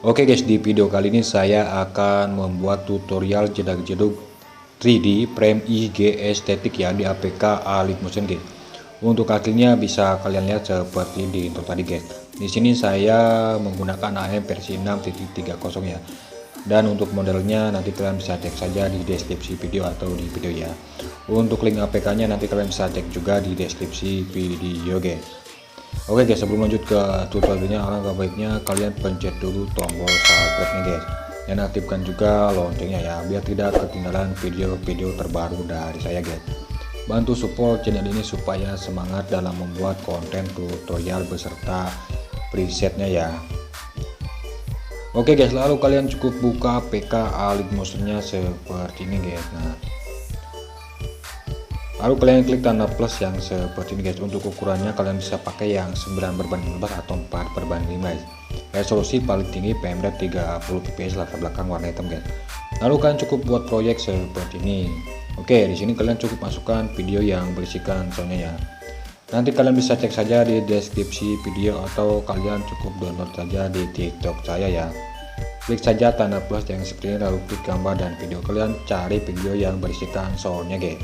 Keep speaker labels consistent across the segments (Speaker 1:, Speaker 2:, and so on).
Speaker 1: Oke guys, di video kali ini saya akan membuat tutorial jedak-jeduk 3D frame IG estetik ya di APK Alipmotion guys. Untuk hasilnya bisa kalian lihat seperti di intro tadi guys. Di sini saya menggunakan AM versi 6.30 ya. Dan untuk modelnya nanti kalian bisa cek saja di deskripsi video atau di video ya. Untuk link APK-nya nanti kalian bisa cek juga di deskripsi video guys. Oke guys, sebelum lanjut ke tutorialnya, alangkah baiknya kalian pencet dulu tombol subscribe nya guys, dan aktifkan juga loncengnya ya, biar tidak ketinggalan video-video terbaru dari saya guys. Bantu support channel ini supaya semangat dalam membuat konten tutorial beserta presetnya ya. Oke guys, lalu kalian cukup buka APK Alipmotion-nya seperti ini guys. Nah, lalu kalian klik tanda plus yang seperti ini guys. Untuk ukurannya kalian bisa pakai yang 9:15 atau 4:5 guys. Resolusi paling tinggi frame rate 30 fps, latar belakang warna hitam guys. Lalu kalian cukup buat proyek seperti ini. Oke, di sini kalian cukup masukkan video yang berisikan soalnya ya. Nanti kalian bisa cek saja di deskripsi video atau kalian cukup download saja di TikTok saya ya. Klik saja tanda plus yang seperti ini, lalu klik gambar dan video, kalian cari video yang berisikan soundnya guys.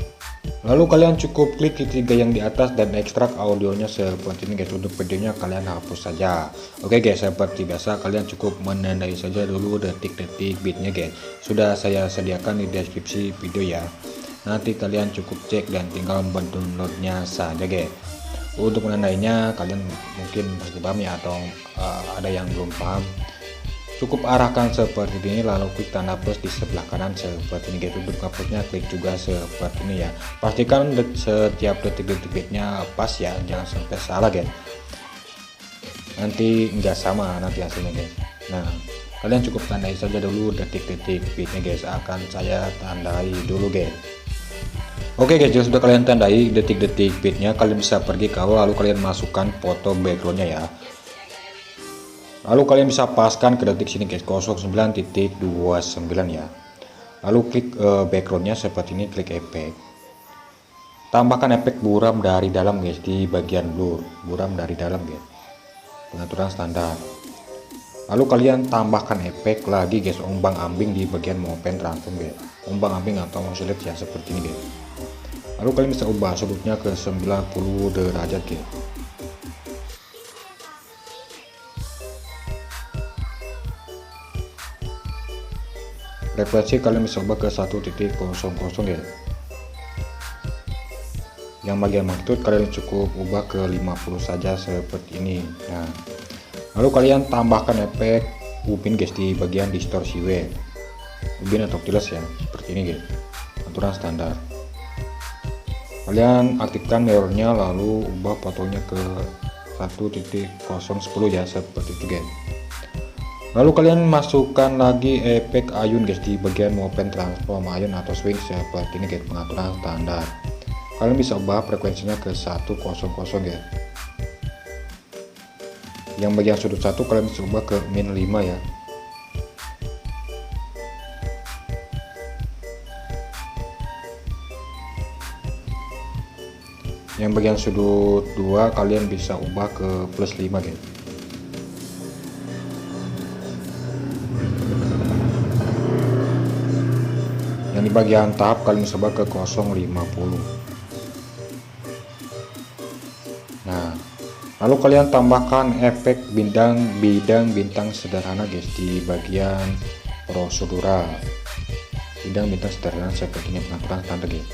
Speaker 1: Lalu kalian cukup klik tiga yang di atas dan ekstrak audionya seperti ini guys. Untuk videonya kalian hapus saja. Oke guys, seperti biasa kalian cukup menandai saja dulu detik-detik bitnya guys. Sudah saya sediakan di deskripsi video ya. Nanti kalian cukup cek dan tinggal mendownloadnya saja guys. Untuk menandainya kalian mungkin masih paham ya, atau ada yang belum paham, cukup arahkan seperti ini, lalu klik tanda plus di sebelah kanan seperti ini guys. Untuk hapusnya klik juga seperti ini ya. Pastikan setiap detik-detik bitnya pas ya, jangan sampai salah guys, nanti nggak sama nanti hasilnya guys. Nah, kalian cukup tandai saja dulu detik-detik bitnya guys, akan saya tandai dulu guys. Oke guys, jika sudah kalian tandai detik-detik bitnya, kalian bisa pergi ke awal, lalu kalian masukkan foto backgroundnya ya. Lalu kalian bisa paskan ke detik sini guys, 09.29 ya. Lalu klik backgroundnya seperti ini, klik efek. Tambahkan efek buram dari dalam guys di bagian blur, buram dari dalam guys. Pengaturan standar. Lalu kalian tambahkan efek lagi guys, ombang ambing di bagian motion transform guys. Ombang ambing atau oscillate ya, seperti ini guys. Lalu kalian bisa ubah sudutnya ke 90 derajat guys. Refleksi kalian bisa ubah ke 1.00 ya. Yang bagian magnitude kalian cukup ubah ke 50 saja seperti ini. Nah, lalu kalian tambahkan efek ubin guys di bagian distorsi wave, ubin atau tiles ya, seperti ini guys. Aturan standar. Kalian aktifkan mirrornya, lalu ubah fotonya ke 1.010 ya, seperti itu guys. Lalu kalian masukkan lagi efek ayun guys di bagian motion transform ayun atau swing seperti ini guys. Pengaturan standar. Kalian bisa ubah frekuensinya ke 100 guys. Yang bagian sudut 1 kalian bisa ubah ke min 5 ya. Yang bagian sudut 2 kalian bisa ubah ke plus 5 guys. Yang di bagian tahap kalian coba ke 050. Nah, lalu kalian tambahkan efek bidang sederhana guys di bagian prosedural, bidang bintang sederhana seperti ini, pengaturan standar guys.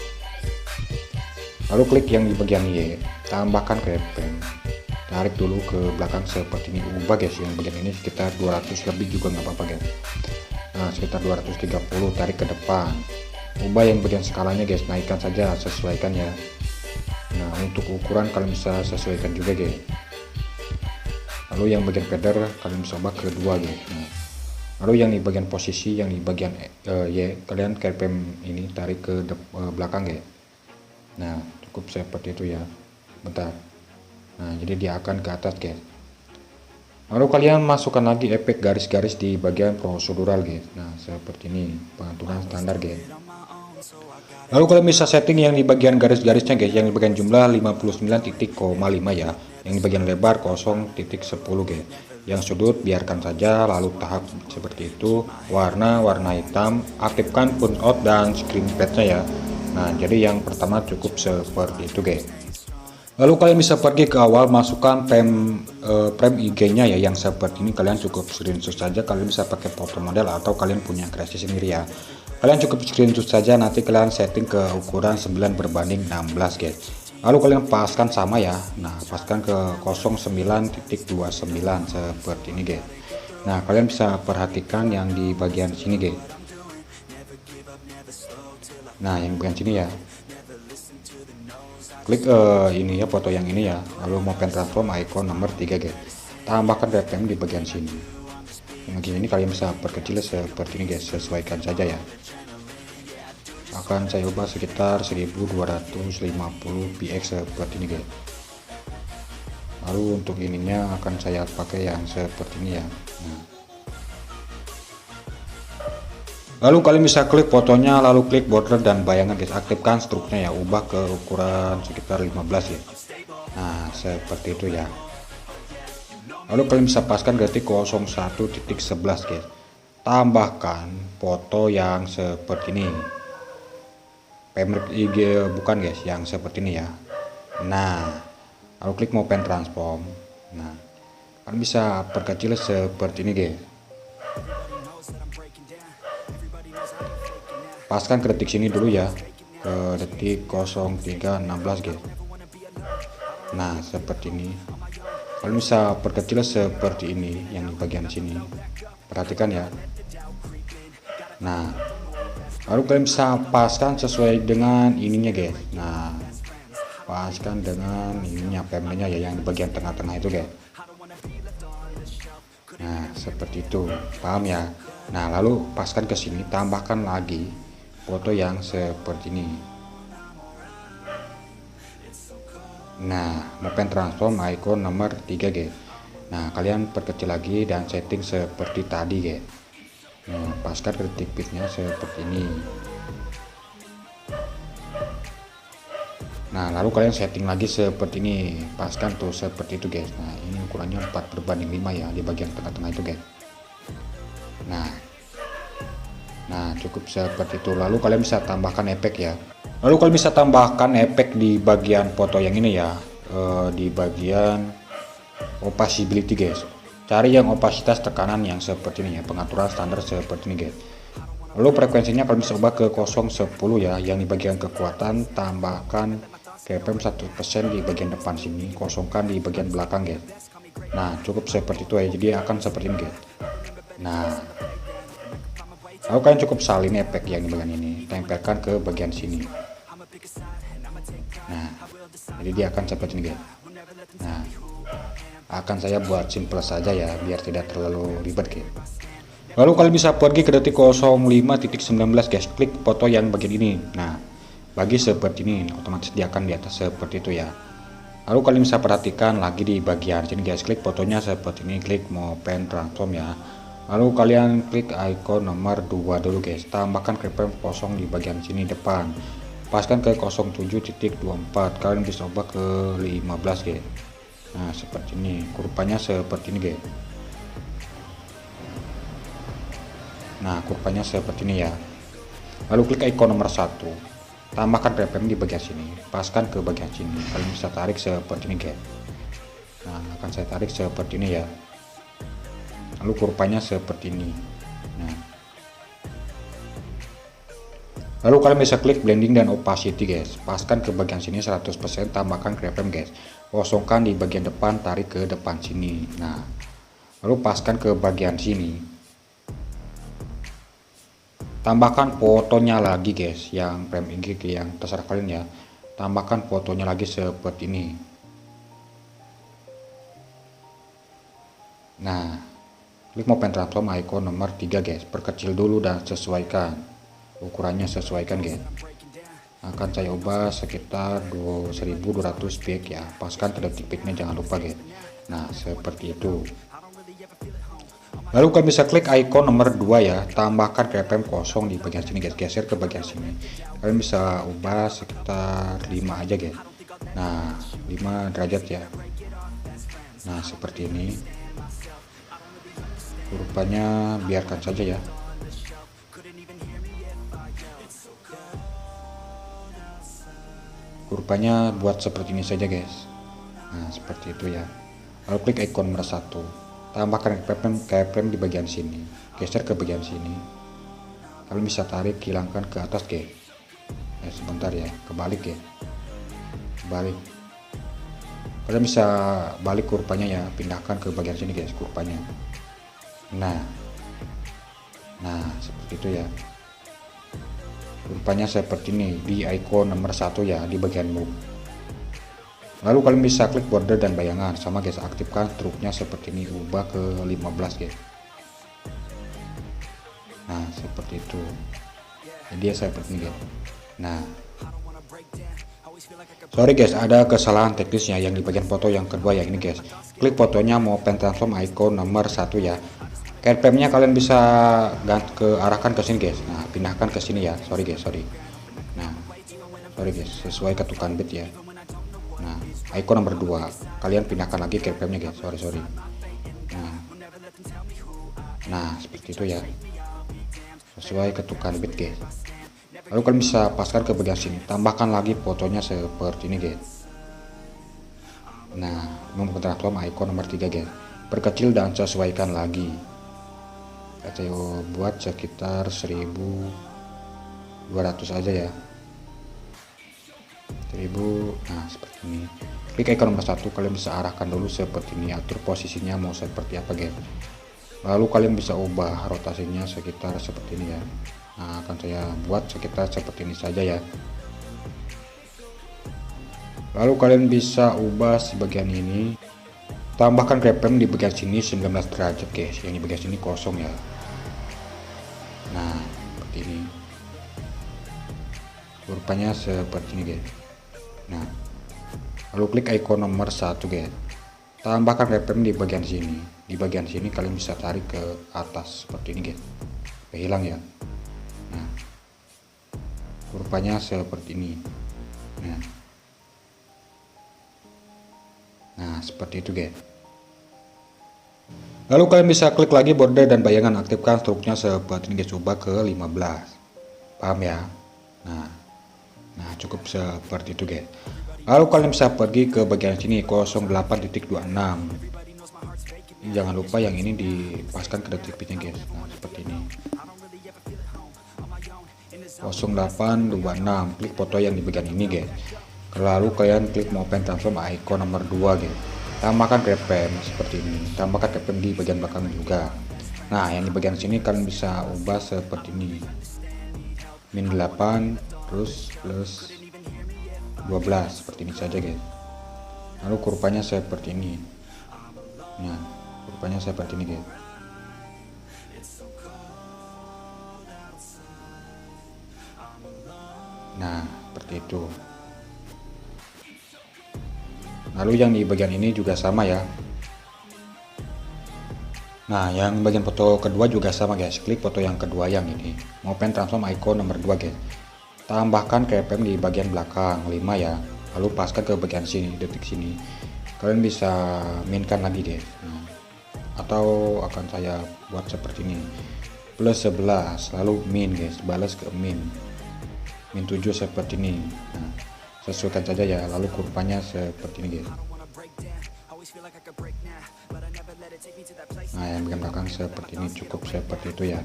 Speaker 1: Lalu klik yang di bagian Y, tambahkan keyframe, tarik dulu ke belakang seperti ini, ubah guys. Yang bagian ini sekitar 200 lebih juga nggak apa-apa guys. Nah, sekitar 230, tarik ke depan. Ubah yang bagian skalanya guys, naikkan saja, sesuaikan ya. Nah, untuk ukuran kalian bisa sesuaikan juga guys. Lalu yang bagian feather kalian bisa ubah ke 2 guys. Nah, lalu yang di bagian posisi, yang di bagian Y, kalian keyframe ini tarik ke belakang guys. Nah, cukup seperti itu ya. Bentar. Nah, jadi dia akan ke atas guys. Lalu kalian masukkan lagi efek garis-garis di bagian prosedural guys. Nah seperti ini pengaturan standar guys. Lalu kalian bisa setting yang di bagian garis-garisnya guys, yang di bagian jumlah 59,5 ya, yang di bagian lebar 0,10 guys, yang sudut biarkan saja, lalu tahap seperti itu, warna hitam, aktifkan punch out dan screen pad-nya ya. Nah jadi yang pertama cukup seperti itu guys. Lalu kalian bisa pergi ke awal, masukkan frame IG-nya ya, yang seperti ini. Kalian cukup screenshot saja, kalian bisa pakai foto model atau kalian punya kreasi sendiri ya. Kalian cukup screenshot saja, nanti kalian setting ke ukuran 9:16 guys. Lalu kalian paskan sama ya. Nah paskan ke 09.29 seperti ini guys. Nah kalian bisa perhatikan yang di bagian sini guys. Nah yang bagian sini ya, klik ini ya, foto yang ini ya, lalu mau pen transform icon nomor 3 guys, tambahkan RPM di bagian sini. Yang bagian ini kalian bisa perkecil seperti ini guys, sesuaikan saja ya. Akan saya ubah sekitar 1250 px seperti ini guys. Lalu untuk ininya akan saya pakai yang seperti ini ya. Nah. Lalu kalian bisa klik fotonya, lalu klik border dan bayangan guys, aktifkan struknya ya, ubah ke ukuran sekitar 15 ya. Nah seperti itu ya. Lalu kalian bisa paskan detik 01.11 guys, tambahkan foto yang seperti ini, pemrek IG bukan guys, yang seperti ini ya. Nah lalu klik mau pen transform. Nah kalian bisa perkecil seperti ini guys, paskan ke detik sini dulu ya, ke detik 03.16 guys. Nah seperti ini, kalian bisa perkecil seperti ini yang di bagian sini, perhatikan ya. Nah lalu kalian bisa paskan sesuai dengan ininya guys. Nah paskan dengan ininya, pemnya ya, yang di bagian tengah-tengah itu guys. Nah seperti itu, paham ya. Nah lalu paskan ke sini, tambahkan lagi foto yang seperti ini. Nah mau pen transform icon nomor 3 guys. Nah kalian perkecil lagi dan setting seperti tadi guys. Nah paskan ke detik pitnya seperti ini. Nah lalu kalian setting lagi seperti ini, paskan tuh seperti itu guys. Nah ini ukurannya 4:5 ya, di bagian tengah-tengah itu guys. Nah cukup seperti itu. Lalu kalian bisa tambahkan efek ya. Lalu kalian bisa tambahkan efek di bagian foto yang ini ya, di bagian opacity guys. Cari yang opasitas tekanan yang seperti ini ya, pengaturan standar seperti ini guys. Lalu frekuensinya kalian bisa ubah ke 010 ya, yang di bagian kekuatan tambahkan KPM 1% di bagian depan sini, kosongkan di bagian belakang guys. Nah cukup seperti itu ya, jadi akan seperti ini guys. Nah lalu kalian cukup salin efek yang di bagian ini, tempelkan ke bagian sini. Nah jadi dia akan seperti ini guys. Nah akan saya buat simple saja ya, biar tidak terlalu ribet guys. Lalu kalian bisa pergi ke detik 05.19 guys, klik foto yang bagian ini. Nah bagi seperti ini, otomatis dia akan di atas seperti itu ya. Lalu kalian bisa perhatikan lagi di bagian sini guys, klik fotonya seperti ini, klik mau pen transform ya. Lalu kalian klik icon nomor 2 dulu guys, tambahkan keyframe kosong di bagian sini depan, paskan ke 07.24, kalian bisa ubah ke 15 guys. Nah seperti ini, kurvanya seperti ini guys. Nah kurvanya seperti ini ya. Lalu klik icon nomor 1, tambahkan RPM di bagian sini, paskan ke bagian sini, kalian bisa tarik seperti ini guys. Nah akan saya tarik seperti ini ya. Lalu kurvanya seperti ini. Nah lalu kalian bisa klik blending dan opacity guys, paskan ke bagian sini 100%, tambahkan keyframe guys, kosongkan di bagian depan, tarik ke depan sini. Nah lalu paskan ke bagian sini, tambahkan fotonya lagi guys, yang frame IG yang terserah kalian ya, tambahkan fotonya lagi seperti ini. Nah klik mau pen transform icon nomor 3 guys, perkecil dulu dan sesuaikan ukurannya, sesuaikan guys. Akan saya ubah sekitar 1200 px ya, paskan ke detik pitnya jangan lupa guys. Nah seperti itu. Lalu kalian bisa klik icon nomor 2 ya, tambahkan keyframe kosong di bagian sini guys, geser ke bagian sini. Kalian bisa ubah sekitar 5 aja guys. Nah 5 derajat ya. Nah seperti ini. Kurvanya biarkan saja ya. Kurvanya buat seperti ini saja guys. Nah seperti itu ya. Lalu klik icon nomor 1, tambahkan keyframe di bagian sini, geser ke bagian sini. Kalian bisa tarik, hilangkan ke atas guys. Sebentar ya, kebalik ya, balik. Kalian bisa balik kurvanya ya, pindahkan ke bagian sini guys kurvanya. Nah seperti itu ya. Kurvanya seperti ini di icon nomor 1 ya, di bagian move. Lalu kalian bisa klik border dan bayangan, sama guys, aktifkan struknya seperti ini, ubah ke 15 guys. Nah seperti itu, jadi seperti ini guys. Nah sorry guys, ada kesalahan teknisnya yang di bagian foto yang kedua ya, ini guys. Klik fotonya mau pen transform icon nomor 1 ya. Keyframe nya kalian bisa ganti ke arahkan ke sini guys. Nah pindahkan ke sini ya, sorry guys, nah sorry guys, sesuai ketukan bit ya. Nah icon nomor 2 kalian pindahkan lagi keyframe nya guys, sorry. Nah seperti itu ya, sesuai ketukan bit guys. Lalu kalian bisa paskan ke bagian sini, tambahkan lagi fotonya seperti ini guys. Nah transform icon nomor 3 guys, perkecil dan sesuaikan lagi. Saya buat sekitar 1200 aja ya, 1000. Nah seperti ini. Klik icon nomor 1, kalian bisa arahkan dulu seperti ini, atur posisinya mau seperti apa guys. Lalu kalian bisa ubah rotasinya sekitar seperti ini ya. Nah akan saya buat sekitar seperti ini saja ya. Lalu kalian bisa ubah sebagian ini, tambahkan keyframe di bagian sini 19 derajat guys, yang di bagian sini kosong ya. Nah seperti ini, kurvanya seperti ini guys. Nah lalu klik icon nomor 1 guys, tambahkan keyframe di bagian sini. Di bagian sini kalian bisa tarik ke atas seperti ini guys, hilang ya. Nah kurvanya seperti ini. Nah seperti itu guys. Lalu kalian bisa klik lagi border dan bayangan, aktifkan struknya seperti ini guys, ubah ke 15. Paham ya? Nah cukup seperti itu guys. Lalu kalian bisa pergi ke bagian sini 08.26. Jangan lupa yang ini dipaskan ke detik bitnya guys. Nah seperti ini 0826, klik foto yang di bagian ini guys. Lalu kalian klik mau pen transform icon nomor 2 guys, tambahkan keyframe seperti ini, tambahkan keyframe di bagian belakang juga. Nah yang di bagian sini kalian bisa ubah seperti ini, -8 terus plus 12 seperti ini saja guys. Lalu kurvanya seperti ini. Nah kurvanya seperti ini guys. Nah seperti itu. Lalu yang di bagian ini juga sama ya. Nah yang bagian foto kedua juga sama guys, klik foto yang kedua yang ini, mau pen transform icon nomor 2 guys, tambahkan keyframe di bagian belakang 5 ya. Lalu paskan ke bagian sini, detik sini. Kalian bisa minkan lagi guys. Nah, atau akan saya buat seperti ini, plus 11 lalu min guys, balas ke min 7 seperti ini. Nah sesuaikan saja ya. Lalu kurvanya seperti ini guys. Nah yang bagian belakang seperti ini, cukup seperti itu ya.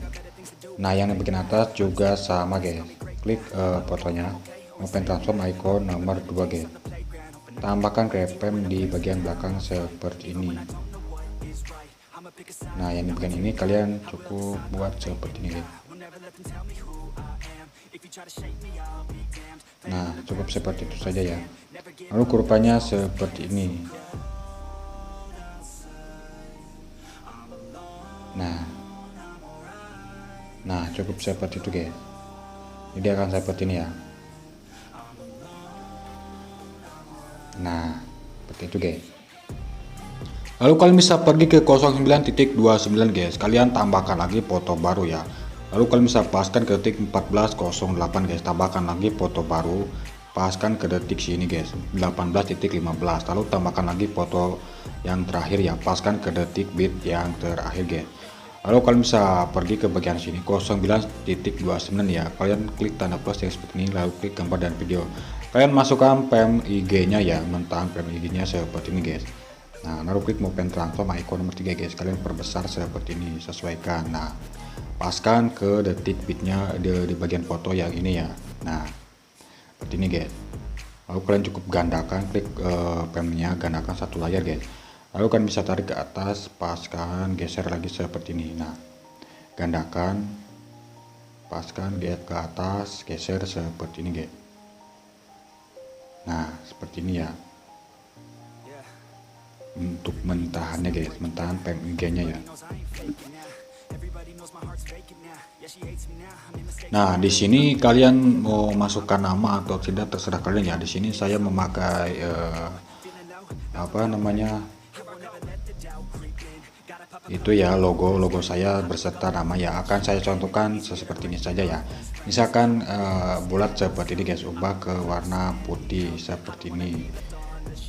Speaker 1: Nah yang bagian atas juga sama guys, klik fotonya, open transform icon nomor 2 guys, tambahkan keyframe di bagian belakang seperti ini. Nah yang di bagian ini kalian cukup buat seperti ini guys. Nah cukup seperti itu saja ya. Lalu kurvanya seperti ini. Nah cukup seperti itu guys. Jadi akan seperti ini ya. Nah seperti itu guys. Lalu kalian bisa pergi ke 09.29 guys, kalian tambahkan lagi foto baru ya. Lalu kalian bisa paskan ke detik 14.08 guys, tambahkan lagi foto baru, paskan ke detik sini guys 18.15, lalu tambahkan lagi foto yang terakhir ya, paskan ke detik bit yang terakhir guys. Lalu kalian bisa pergi ke bagian sini 09.29 ya, kalian klik tanda plus yang seperti ini, lalu klik gambar dan video, kalian masukkan PMIG nya ya, mentahan PMIG nya seperti ini guys. Nah, lalu klik mau pen transform icon nomor 3 guys, kalian perbesar seperti ini, sesuaikan. Nah, paskan ke detik bitnya di bagian foto yang ini ya. Nah, seperti ini guys. Lalu kalian cukup gandakan, klik pen-nya, gandakan satu layar guys. Lalu kalian bisa tarik ke atas, paskan, geser lagi seperti ini. Nah, gandakan, paskan, ke atas, geser seperti ini guys. Nah, seperti ini ya. Untuk mentahannya guys, mentahan PMIG nya ya. Nah, di sini kalian mau masukkan nama atau tidak terserah kalian ya. Di sini saya memakai apa namanya, itu ya, logo saya berserta nama ya. Akan saya contohkan seperti ini saja ya. Misalkan bulat seperti ini guys, ubah ke warna putih seperti ini.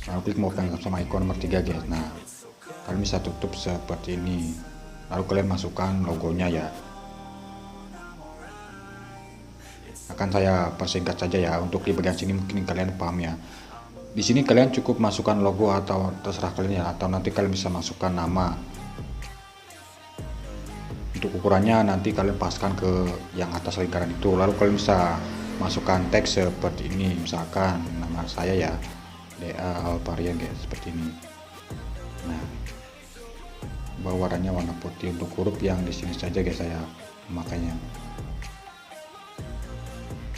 Speaker 1: Lalu klik mau pengen sama icon nomor 3 guys. Nah, kalian bisa tutup seperti ini, lalu kalian masukkan logonya ya. Akan saya persingkat saja ya, untuk di bagian sini mungkin kalian paham ya. Di sini kalian cukup masukkan logo atau terserah kalian ya, atau nanti kalian bisa masukkan nama. Untuk ukurannya nanti kalian paskan ke yang atas lingkaran itu, lalu kalian bisa masukkan teks seperti ini, misalkan nama saya ya, DA Alvarian guys, seperti ini. Nah, warnanya warna putih, untuk huruf yang di sini saja guys saya makanya.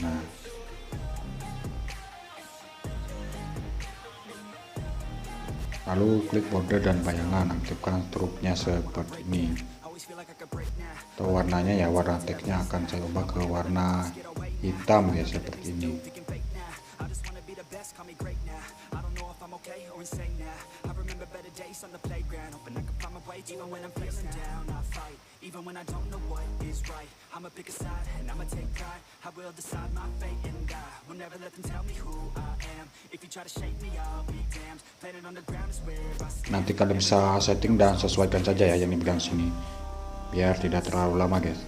Speaker 1: Nah, lalu klik border dan bayangan, aktifkan struknya seperti ini. Atau warnanya ya, warna teksnya akan saya ubah ke warna hitam ya, seperti ini. Nanti kalian bisa setting dan sesuaikan saja ya yang di bagian sini, biar tidak terlalu lama guys.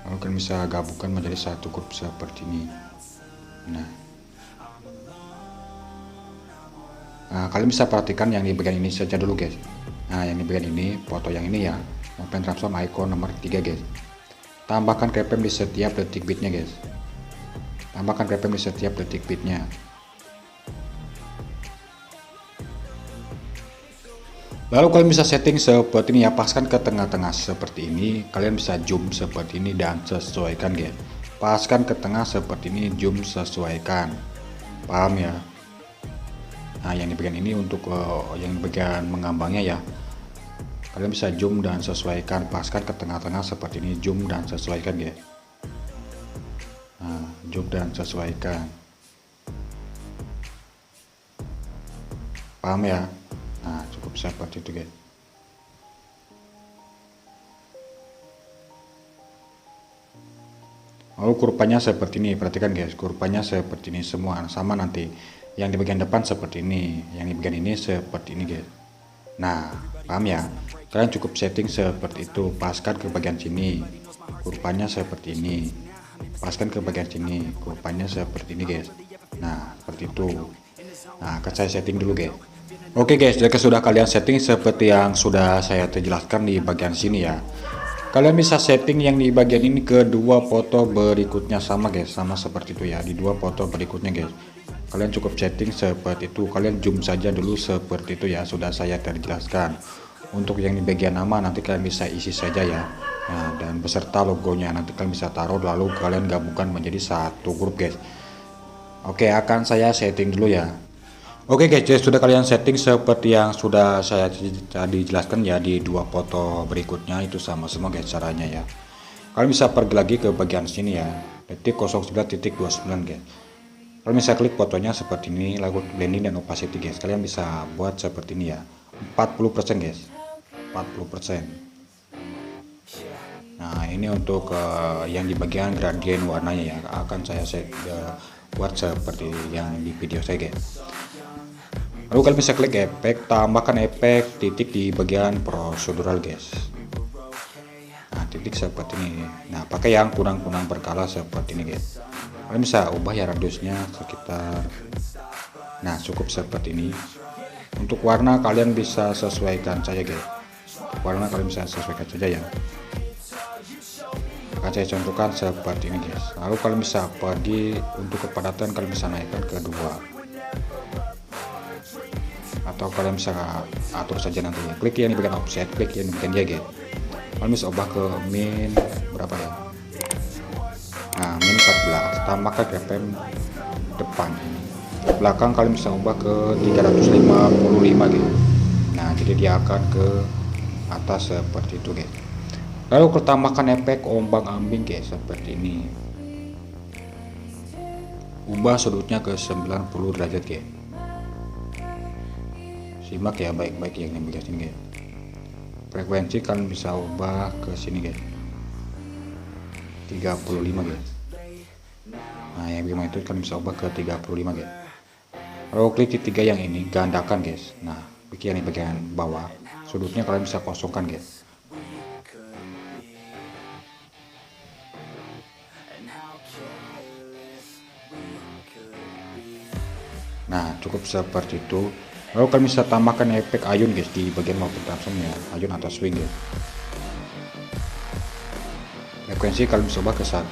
Speaker 1: Lalu kalian bisa gabungkan menjadi satu grup seperti ini. Nah, kalian bisa perhatikan yang di bagian ini saja dulu guys. Nah, yang di bagian ini, foto yang ini ya, open transform icon nomor 3 guys. Tambahkan keyframe di setiap detik bitnya guys. Tambahkan keyframe di setiap detik bitnya. Lalu kalian bisa setting seperti ini ya, paskan ke tengah-tengah seperti ini, kalian bisa zoom seperti ini dan sesuaikan guys. Paskan ke tengah seperti ini, zoom sesuaikan, paham ya. Nah, yang di bagian ini untuk yang bagian mengambangnya ya, kalian bisa zoom dan sesuaikan, paskan ke tengah-tengah seperti ini, zoom dan sesuaikan guys. Nah, zoom dan sesuaikan, paham ya. Nah, cukup seperti itu guys. Lalu kurvanya seperti ini, perhatikan guys, kurvanya seperti ini semua sama. Nanti yang di bagian depan seperti ini, yang di bagian ini seperti ini guys. Nah, paham ya. Kalian cukup setting seperti itu, paskan ke bagian sini, kurvanya seperti ini, paskan ke bagian sini, kurvanya seperti ini guys. Nah, seperti itu. Nah, akan saya setting dulu guys. Oke guys, jika sudah kalian setting seperti yang sudah saya jelaskan di bagian sini ya, kalian bisa setting yang di bagian ini ke dua foto berikutnya sama guys, sama seperti itu ya, di dua foto berikutnya guys. Kalian cukup setting seperti itu, kalian zoom saja dulu seperti itu ya, sudah saya terjelaskan. Untuk yang di bagian nama nanti kalian bisa isi saja ya. Nah, dan beserta logonya nanti kalian bisa taruh, lalu kalian gabungkan menjadi satu grup guys. Oke, akan saya setting dulu ya. Oke guys, jadi sudah kalian setting seperti yang sudah saya tadi jelaskan ya, di dua foto berikutnya itu sama semua guys caranya ya. Kalian bisa pergi lagi ke bagian sini ya, detik 09.29 guys. Kalau misalnya klik fotonya seperti ini, lalu blending dan opacity guys, kalian bisa buat seperti ini ya, 40% guys, 40%. Nah ini untuk yang di bagian gradient warnanya ya, akan saya buat seperti yang di video saya guys. Lalu kalian bisa klik efek, tambahkan efek titik di bagian prosedural guys. Nah titik seperti ini. Nah pakai yang kunang-kunang berkala seperti ini guys. Kalian bisa ubah ya radiusnya sekitar, nah cukup seperti ini. Untuk warna kalian bisa sesuaikan saja guys, warna kalian bisa sesuaikan saja ya. Akan saya contohkan seperti ini guys. Lalu kalian bisa pergi untuk kepadatan, kalian bisa naikkan ke 2, atau kalian bisa atur saja nanti ya. Klik yang di bagian offset, klik yang di bagian dia guys. Kalian bisa ubah ke min berapa ya, nah min 14, tambahkan keyframe depan. Belakang kalian bisa ubah ke 355 gitu. Nah jadi dia akan ke atas seperti itu guys. Lalu kita tambahkan efek ombang ambing guys seperti ini. Ubah sudutnya ke 90 derajat guys. Simak ya baik-baik yang di bagian sini guys. Frekuensi kalian bisa ubah ke sini guys, 35 guys. Nah yang bagaimana itu kalian bisa ubah ke 35 guys. Lalu klik di 3 yang ini, gandakan guys. Nah klik yang di bagian bawah, sudutnya kalian bisa kosongkan guys. Nah cukup seperti itu. Lalu kalian bisa tambahkan efek ayun guys di bagian motion transformnya, ayun atau swing guys. Frekuensi kalian bisa ubah ke 1.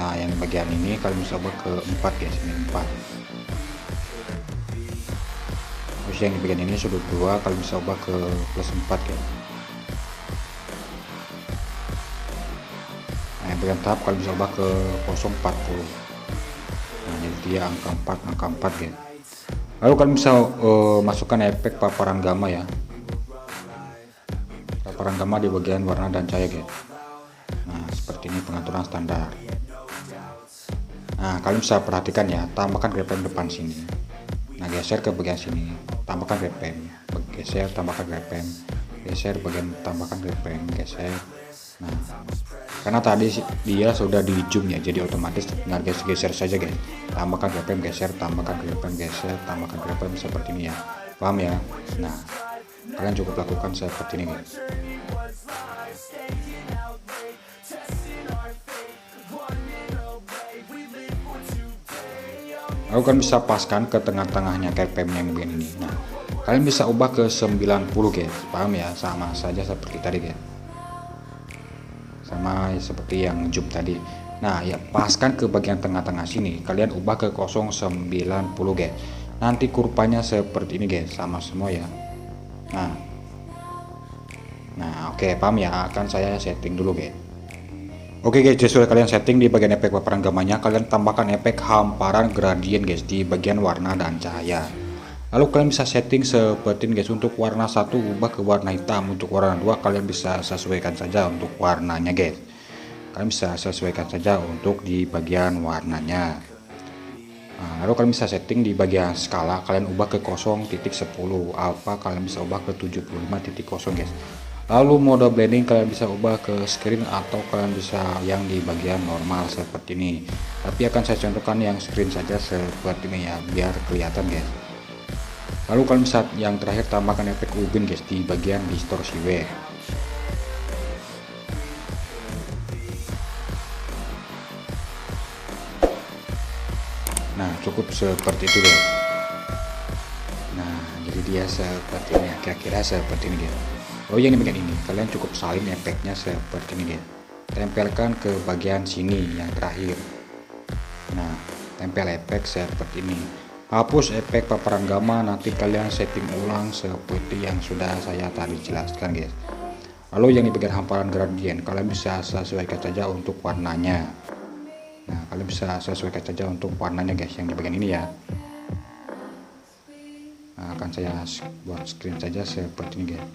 Speaker 1: Nah yang bagian ini kalian bisa ubah ke 4 guys, ini 4. Terus yang di bagian ini sudut 2 kalian bisa ubah ke plus 4 guys. Nah yang bagian tahap kalian bisa ubah ke 040. Nah jadi dia angka 4 guys. Lalu kalian bisa masukkan efek paparan gamma ya, paparan gamma di bagian warna dan cahaya guys. Nah seperti ini pengaturan standar. Nah kalian bisa perhatikan ya, tambahkan keyframe depan sini. Nah geser ke bagian sini, tambahkan keyframe, geser, tambahkan keyframe, geser bagian, tambahkan keyframe, geser. Nah karena tadi dia sudah di zoom ya, jadi otomatis tinggal geser saja guys. Tambahkan keyframe, geser, tambahkan keyframe, geser, tambahkan keyframe seperti ini ya, paham ya. Nah kalian cukup lakukan seperti ini guys. Lalu kalian bisa paskan ke tengah-tengahnya keyframe yang begini ini. Nah kalian bisa ubah ke 90 guys, paham ya, sama saja seperti tadi guys, sama seperti yang zoom tadi. Nah ya paskan ke bagian tengah-tengah sini, kalian ubah ke 090 guys. Nanti kurvanya seperti ini guys, sama semua ya. Nah oke, paham ya. Akan saya setting dulu guys. Oke guys, sesuai kalian setting di bagian efek paparan gamanya, kalian tambahkan efek hamparan gradient guys di bagian warna dan cahaya. Lalu kalian bisa setting seperti ini guys. Untuk warna 1 ubah ke warna hitam, untuk warna 2 kalian bisa sesuaikan saja untuk warnanya guys. Kalian bisa sesuaikan saja untuk di bagian warnanya. Nah, lalu kalian bisa setting di bagian skala, kalian ubah ke 0.10, alpha kalian bisa ubah ke 75.0 guys. Lalu mode blending kalian bisa ubah ke screen atau kalian bisa yang di bagian normal seperti ini. Tapi akan saya contohkan yang screen saja seperti ini ya, biar kelihatan guys. Lalu kalian bisa yang terakhir tambahkan efek ubin guys di bagian distorsi wave. Nah cukup seperti itu guys. Nah jadi dia seperti ini, kira-kira seperti ini guys. Oh yang di bagian ini kalian cukup salin efeknya seperti ini guys. Tempelkan ke bagian sini yang terakhir. Nah tempel efek seperti ini. Hapus efek paparan gamma, nanti kalian setting ulang seperti yang sudah saya tadi jelaskan guys. Lalu yang di bagian hamparan gradient kalian bisa sesuaikan saja untuk warnanya. Nah kalian bisa sesuaikan saja untuk warnanya guys, yang di bagian ini ya. Nah, akan saya buat screen saja seperti ini guys.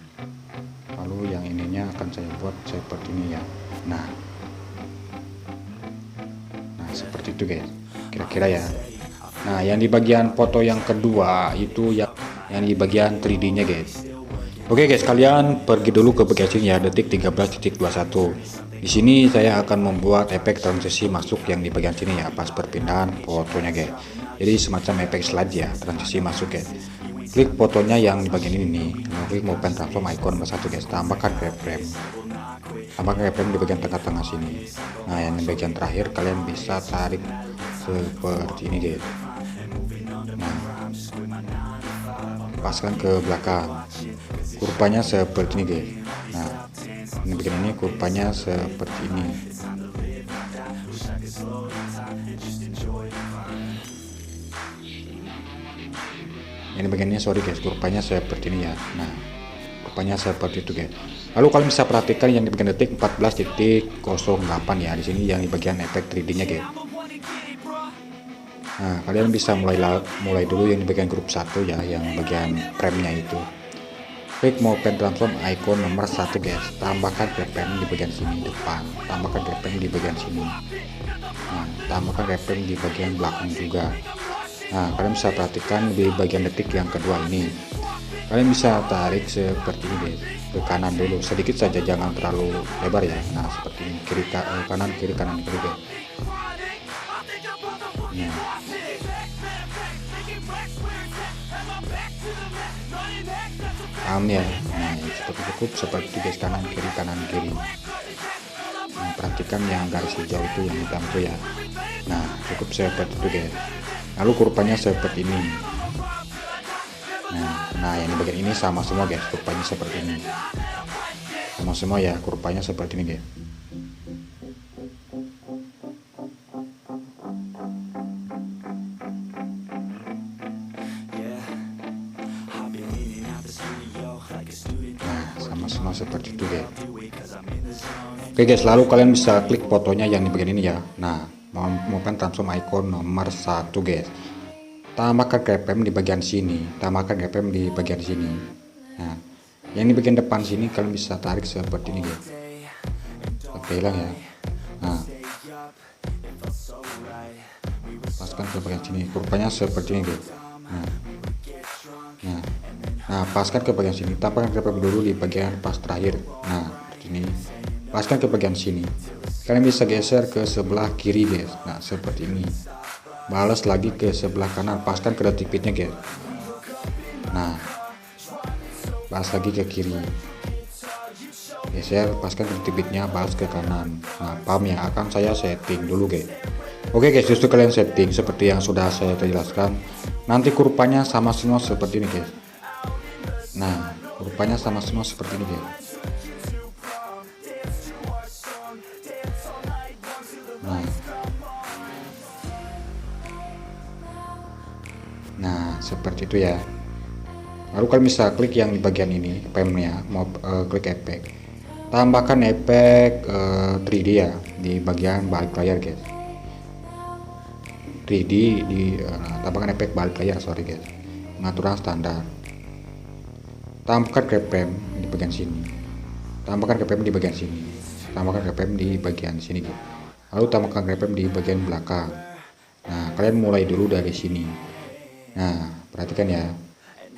Speaker 1: Lalu yang ininya akan saya buat seperti ini ya. Nah seperti itu guys, kira-kira ya. Nah, yang di bagian foto yang kedua itu yang di bagian 3D-nya guys. Oke guys, kalian pergi dulu ke bagian sini ya, detik 13.21. Di sini saya akan membuat efek transisi masuk yang di bagian sini ya, pas perpindahan fotonya guys. Jadi semacam efek slide ya, transisi masuk guys. Klik fotonya yang di bagian ini nih, klik mau pen transform icon nomor 1 guys, tambahkan keyframe. Tambahkan keyframe di bagian tengah-tengah sini. Nah, yang di bagian terakhir kalian bisa tarik seperti ini guys. Nah, paskan ke belakang, kurvanya seperti ini guys. Nah, ini bagian ini kurvanya seperti ini. Ini bagiannya sorry guys, kurvanya seperti ini ya. Nah, kurvanya seperti itu guys. Lalu kalian bisa perhatikan yang di bagian detik 14.08 ya, di sini yang di bagian efek 3D-nya guys. Nah, kalian bisa mulai dulu yang di bagian grup 1 ya, yang bagian frame-nya itu. Klik mau pen transform icon nomor 1 guys, tambahkan keyframe di bagian sini depan, tambahkan keyframe di bagian sini. Nah, tambahkan keyframe di bagian belakang juga. Nah, kalian bisa perhatikan di bagian detik yang kedua ini. Kalian bisa tarik seperti ini guys, ke kanan dulu sedikit saja, jangan terlalu lebar ya. Nah, seperti ini, kanan kiri kanan kiri guys. Nah, paham ya. Nah, cukup seperti guys, kanan kiri. Nah, perhatikan yang garis hijau itu, yang hitam itu ya. Nah, cukup seperti itu guys. Lalu kurvanya seperti ini. Nah, yang di bagian ini sama semua guys, kurvanya seperti ini. Sama semua ya, kurvanya seperti ini guys. Nah, sama semua seperti itu guys. Oke guys, lalu kalian bisa klik fotonya yang di bagian ini ya. Nah, mau pen transform icon nomor 1 guys, tambahkan keyframe di bagian sini, tambahkan keyframe di bagian sini. Nah, yang di bagian depan sini kalian bisa tarik seperti ini guys. Oke, hilang ya. Nah, paskan ke bagian sini, kurvanya seperti ini guys. Nah, paskan ke bagian sini, tambahkan keyframe dulu di bagian pas terakhir. Nah, ini paskan ke bagian sini. Kalian bisa geser ke sebelah kiri guys. Nah, seperti ini. Balas lagi ke sebelah kanan, paskan ke detik bitnya guys. Nah, balas lagi ke kiri, geser, paskan ke detik bitnya, balas ke kanan. Nah, paham ya, akan saya setting dulu guys. Oke guys, justru kalian setting seperti yang sudah saya jelaskan. Nanti kurvanya sama semua seperti ini guys. Nah, kurvanya sama semua seperti ini guys. Nah, seperti itu ya. Lalu kalian bisa klik yang di bagian ini, frame-nya, mau klik efek. Tambahkan efek 3D ya di bagian balik layar guys. 3D tambahkan efek balik layar, sorry guys. Pengaturan standar. Tambahkan keyframe di bagian sini. Tambahkan keyframe di bagian sini. Tambahkan keyframe di bagian sini guys. Lalu tambahkan keyframe di bagian belakang. Nah, kalian mulai dulu dari sini. Nah, perhatikan ya.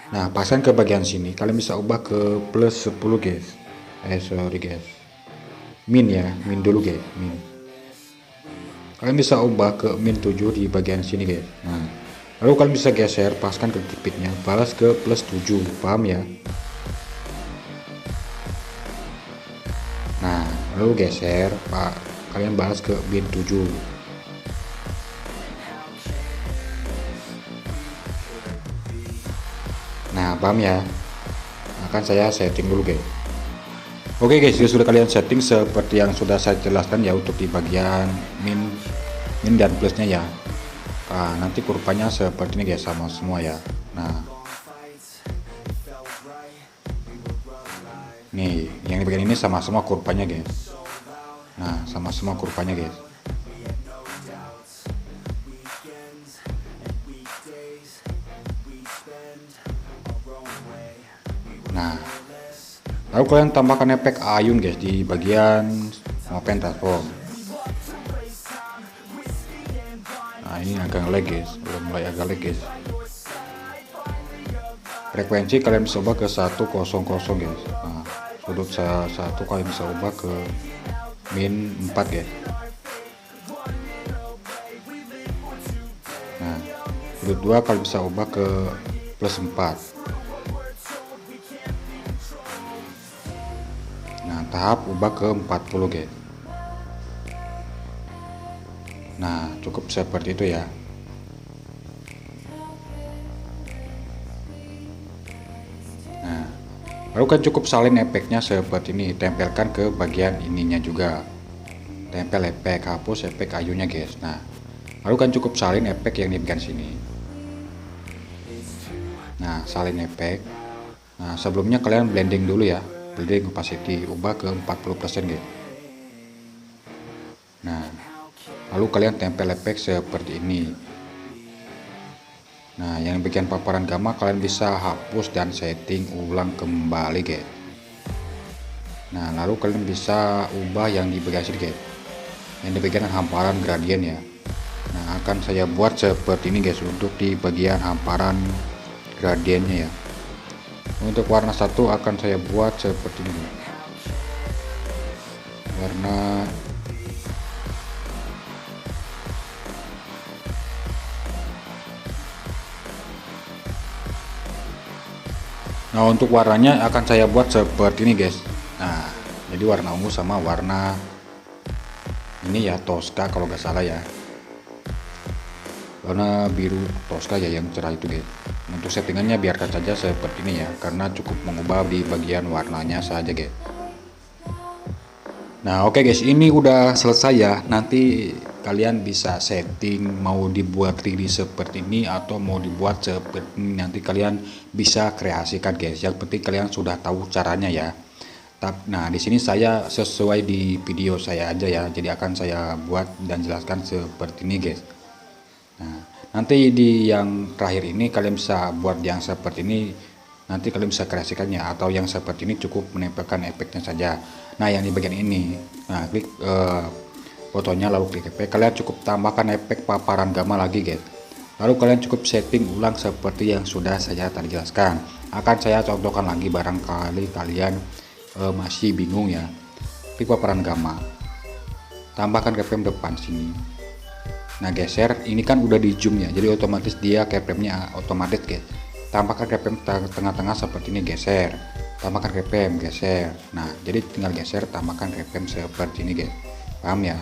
Speaker 1: Nah, pasang ke bagian sini, kalian bisa ubah ke plus 10 guys. Sorry guys, min ya, min dulu guys, min. Kalian bisa ubah ke min 7 di bagian sini guys. Nah, lalu kalian bisa geser, paskan ke tipitnya, balas ke plus 7, paham ya. Nah, lalu geser, kalian balas ke min 7. Nah, paham ya. Akan saya setting dulu guys. Oke guys, sudah kalian setting seperti yang sudah saya jelaskan ya, untuk di bagian min dan plusnya ya. Nah, nanti kurvanya seperti ini guys, sama semua ya. Nah, nih yang di bagian ini sama semua kurvanya guys. Nah, sama semua kurvanya guys. Nah, lalu kalian tambahkan efek ayun guys di bagian mau pen transform. ini agak lag guys, udah mulai agak lag guys. Frekuensi kalian bisa ubah ke 100 guys. Nah, sudut 1 kalian bisa ubah ke min 4 guys. Nah, sudut 2 kalian bisa ubah ke plus 4. Nah, tahap ubah ke 40 guys. Nah, cukup seperti itu ya. Nah, lalu kan cukup salin efeknya seperti ini, tempelkan ke bagian ininya juga. Tempel efek, hapus efek kayunya guys. Nah, lalu kan cukup salin efek yang di bagian sini. Nah, salin efek. Nah, sebelumnya kalian blending dulu ya. Blending opacity ubah ke 40% guys. Nah, lalu kalian tempel efek seperti ini. Nah, yang bagian paparan gamma kalian bisa hapus dan setting ulang kembali guys. Nah, lalu kalian bisa ubah yang di bagian sini guys, yang di bagian hamparan gradien ya. Nah, akan saya buat seperti ini guys untuk di bagian hamparan gradiennya ya. Untuk warna 1 akan saya buat seperti ini, warna Nah, untuk warnanya akan saya buat seperti ini guys. Nah, jadi warna ungu sama warna ini ya, Tosca kalau nggak salah ya, warna biru Tosca ya yang cerah itu guys. Untuk settingannya biarkan saja seperti ini ya, karena cukup mengubah di bagian warnanya saja guys. Nah, oke guys, ini udah selesai ya. Nanti kalian bisa setting mau dibuat 3D seperti ini atau mau dibuat seperti ini, nanti kalian bisa kreasikan guys. Yang penting kalian sudah tahu caranya ya. Nah, di sini saya sesuai di video saya aja ya, jadi akan saya buat dan jelaskan seperti ini guys. Nah, nanti di yang terakhir ini kalian bisa buat yang seperti ini, nanti kalian bisa kreasikannya, atau yang seperti ini cukup menempelkan efeknya saja. Nah, yang di bagian ini, nah klik fotonya lalu klik efek, kalian cukup tambahkan efek paparan gamma lagi guys. Lalu kalian cukup setting ulang seperti yang sudah saya tadi jelaskan. Akan saya contohkan lagi barangkali kalian masih bingung ya. Klik paparan gamma, tambahkan keyframe depan sini. Nah, geser, ini kan udah di zoom ya, jadi otomatis dia keyframe-nya otomatis guys. Tambahkan keyframe tengah-tengah seperti ini, geser, tambahkan keyframe, geser. Nah, jadi tinggal geser, tambahkan keyframe seperti ini guys, paham ya?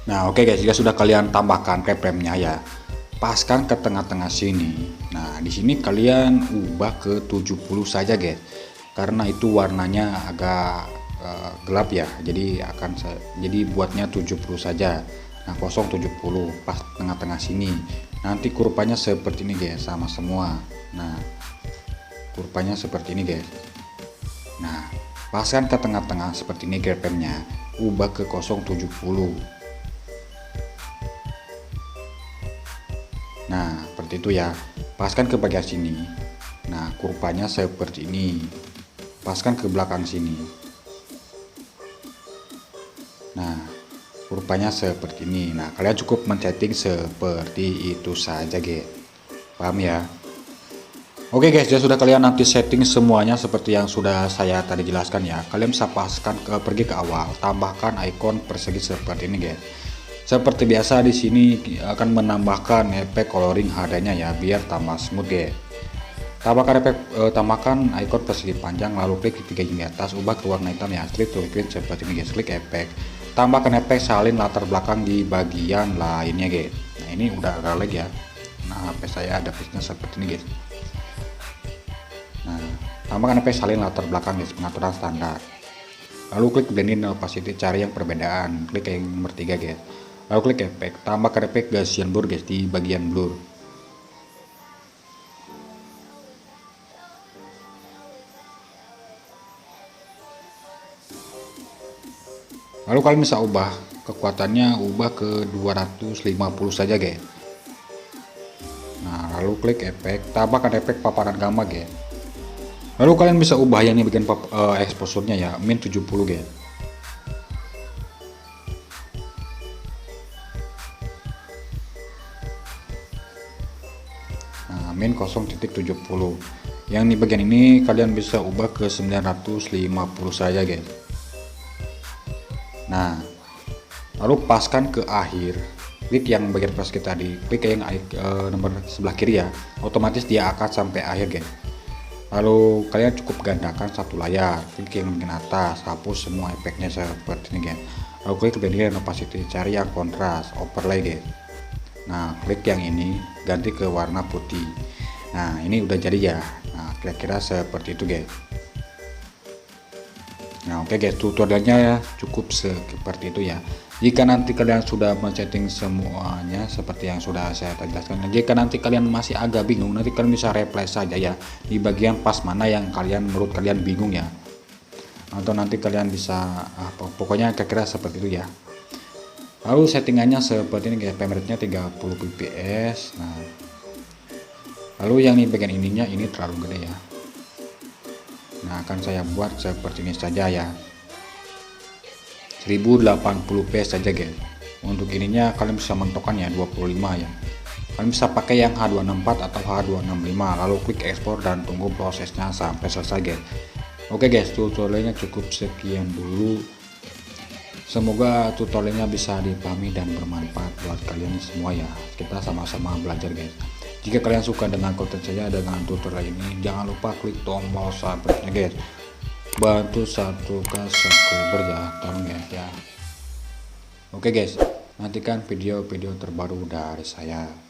Speaker 1: Nah, oke guys, jika sudah kalian tambahkan keyframe-nya ya, paskan ke tengah-tengah sini. Nah, di sini kalian ubah ke 70 saja guys, karena itu warnanya agak gelap ya, jadi jadi buatnya 70 saja. Nah, 070 pas tengah-tengah sini. Nanti kurvanya seperti ini guys, sama semua. Nah, kurvanya seperti ini guys. Nah, paskan ke tengah-tengah seperti ini keyframe-nya, ubah ke 070. Nah, seperti itu ya. Paskan ke bagian sini. Nah, kurvanya seperti ini. Paskan ke belakang sini. Nah, kurvanya seperti ini. Nah, kalian cukup men-setting seperti itu saja guys, paham ya? Oke guys, ya sudah kalian nanti setting semuanya seperti yang sudah saya tadi jelaskan ya. Kalian bisa paskan pergi ke awal, tambahkan icon persegi seperti ini guys. Seperti biasa di sini akan menambahkan efek coloring HD-nya ya, biar tambah smooth guys. Tambahkan icon persegi panjang, lalu klik tiga di atas, ubah ke warna hitam ya, klik seperti ini guys, klik efek. Tambahkan efek salin latar belakang di bagian lainnya guys. Nah, ini udah agak lag ya. Nah, HP saya ada fixnya seperti ini guys. Nah, tambahkan efek salin latar belakang guys, pengaturan standar. Lalu klik blending opacity, cari yang perbedaan, klik yang nomor 3 guys. Lalu klik efek, tambahkan efek Gaussian blur guys di bagian blur. Lalu kalian bisa ubah kekuatannya, ubah ke 250 saja guys. Nah, lalu klik efek, tambahkan efek paparan gamma guys. Lalu kalian bisa ubah yang ini bagian exposure-nya ya, min 70 guys. min 0.70. Yang di bagian ini kalian bisa ubah ke 950 saja guys. Nah, lalu paskan ke akhir, klik yang bagian plus kita di klik yang nomor sebelah kiri ya, otomatis dia akan sampai akhir guys. Lalu kalian cukup gandakan satu layar, klik yang bagian atas, hapus semua efeknya seperti ini guys. Lalu klik bagian opacity, cari yang kontras, overlay guys. Nah, klik yang ini, ganti ke warna putih. Nah, ini udah jadi ya. Nah, kira-kira seperti itu guys. Nah, oke guys, tutorialnya ya cukup seperti itu ya. Jika nanti kalian sudah men-setting semuanya seperti yang sudah saya jelaskan, jika nanti kalian masih agak bingung, nanti kalian bisa reply saja ya di bagian pas mana yang menurut kalian bingung ya. Atau nanti kalian bisa pokoknya kira-kira seperti itu ya. Lalu settingannya seperti ini guys, frame rate-nya 30 fps. Nah, lalu yang di bagian ininya ini terlalu gede ya. Nah, akan saya buat seperti ini saja ya, 1080 fps saja guys. Untuk ininya kalian bisa mentokkan ya 25 ya. Kalian bisa pakai yang H264 atau H265, lalu klik ekspor dan tunggu prosesnya sampai selesai guys. Oke guys, tutorialnya cukup sekian dulu. Semoga tutorialnya bisa dipahami dan bermanfaat buat kalian semua ya. Kita sama-sama belajar guys. Jika kalian suka dengan konten saya dengan tutorial ini, jangan lupa klik tombol subscribe-nya guys. Bantu 1k subscriber ya, tolong guys ya. Oke guys, nantikan video-video terbaru dari saya.